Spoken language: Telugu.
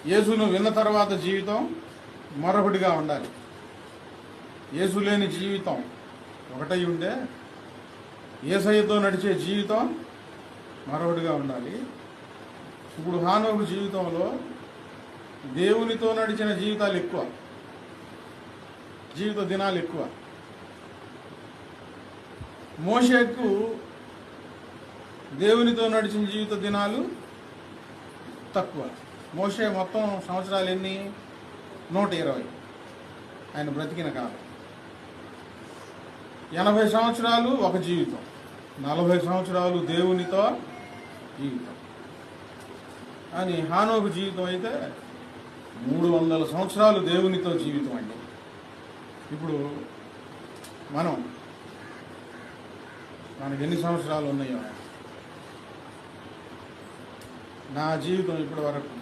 యేసును విన్న తర్వాత జీవితం మరొకటిగా ఉండాలి. యేసు లేని జీవితం ఒకటై ఉండే యేసయ్యతో నడిచే జీవితం మరొకటిగా ఉండాలి. ఇప్పుడు హానోకు జీవితంలో దేవునితో నడిచిన జీవితాలు ఎక్కువ, జీవిత దినాలు ఎక్కువ. మోషేకు దేవునితో నడిచిన జీవిత దినాలు తక్కువ. మోషే మొత్తం సంవత్సరాలు ఎన్ని? 120 ఆయన బ్రతికిన కాలం. 80 సంవత్సరాలు ఒక జీవితం, 40 సంవత్సరాలు దేవునితో జీవితం. అని హానోకు జీవితం అయితే 300 సంవత్సరాలు దేవునితో జీవితం అండి. ఇప్పుడు మనకు ఎన్ని సంవత్సరాలు ఉన్నాయో? నా జీవితం ఇప్పటి వరకు